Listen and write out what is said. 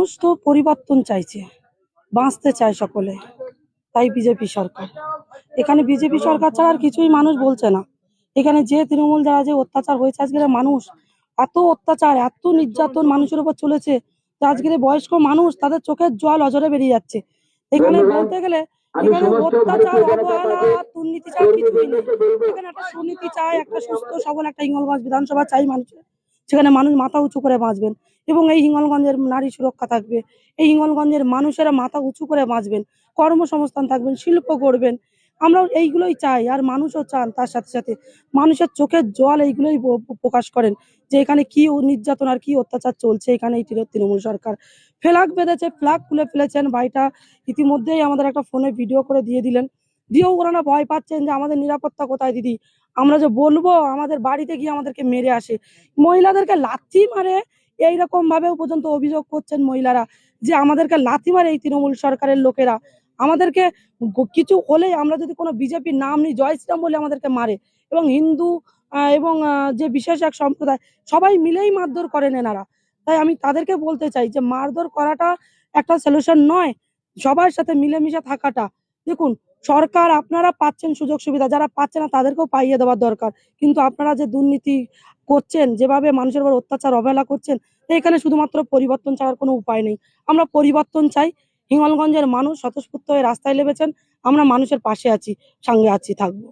মানুষ তো পরিবর্তন চাইছে, বাঁচতে চায় সকলে, তাই বিজেপি সরকার। এখানে বিজেপি সরকার ছাড়া আর কিছুই মানুষ বলছে না। এখানে যে তৃণমূল দ্বারা যে অত্যাচার হয়েছে, আজকের মানুষ এত অত্যাচার, এত নির্যাতন মানুষের উপর চলেছে যে আজকের বয়স্ক মানুষ তাদের চোখের জল অঝরে বেরিয়ে যাচ্ছে। এখানে বলতে গেলে এখানে অত্যাচার, অবহেলা, দুর্নীতি চাই কিছুই নেই। এখানে একটা সুনীতি চাই, একটা সুস্থ সবল একটা হিঙ্গলগঞ্জ বিধানসভা চাই মানুষের, সেখানে মানুষ মাথা উঁচু করে বাঁচবেন এবং এই হিঙ্গলগঞ্জের নারী সুরক্ষা থাকবে। এই হিঙ্গলগঞ্জের মানুষেরা মাথা উঁচু করে বাঁচবেন, কর্মসংস্থান থাকবেন, শিল্প করবেন। আমরাও এইগুলোই চাই, আর মানুষও চান। তার সাথে সাথে মানুষের চোখের জল এইগুলোই প্রকাশ করেন যে এখানে কি নির্যাতন আর কি অত্যাচার চলছে। এখানে এই তৃণমূল সরকার ফ্ল্যাগ বেঁধেছে, ফ্ল্যাগ খুলে ফেলেছেন। ভাইটা ইতিমধ্যেই আমাদের একটা ফোনে ভিডিও করে দিয়ে দিলেন, দিয়েও ওনারা ভয় পাচ্ছেন যে আমাদের নিরাপত্তা কোথায় দিদি, আমরা যে বলবো আমাদের বাড়িতে গিয়ে আমাদেরকে মেরে আসে। মহিলাদেরকে লাথি মারে, এইরকম ভাবেও পর্যন্ত অভিযোগ করছেন মহিলারা যে আমাদেরকে লাথি মারে এই তৃণমূল সরকারের লোকেরা। আমাদেরকে কিছু হলেই, আমরা যদি কোনো বিজেপির নাম নিই, জয় শ্রীরাম বলে আমাদেরকে মারে। এবং হিন্দু এবং যে বিশেষ এক সম্প্রদায়, সবাই মিলেই মারধর করেন এনারা। তাই আমি তাদেরকে বলতে চাই যে মারধর করাটা একটা সলিউশন নয়, সবার সাথে মিলেমিশে থাকাটা। দেখুন, সরকার আপনারা পাচ্ছেন সুযোগ সুবিধা, যারা পাচ্ছে না তাদেরকেও পাইয়ে দেওয়ার দরকার। কিন্তু আপনারা যে দুর্নীতি করছেন, যেভাবে মানুষের উপর অত্যাচার অবহেলা করছেন, এখানে শুধুমাত্র পরিবর্তন ছাড়ার কোনো উপায় নেই। আমরা পরিবর্তন চাই। হিঙ্গলগঞ্জের মানুষ স্বতঃস্ফূর্ত হয়ে রাস্তায় নেমেছেন, আমরা মানুষের পাশে আছি, সঙ্গে আছি, থাকবো।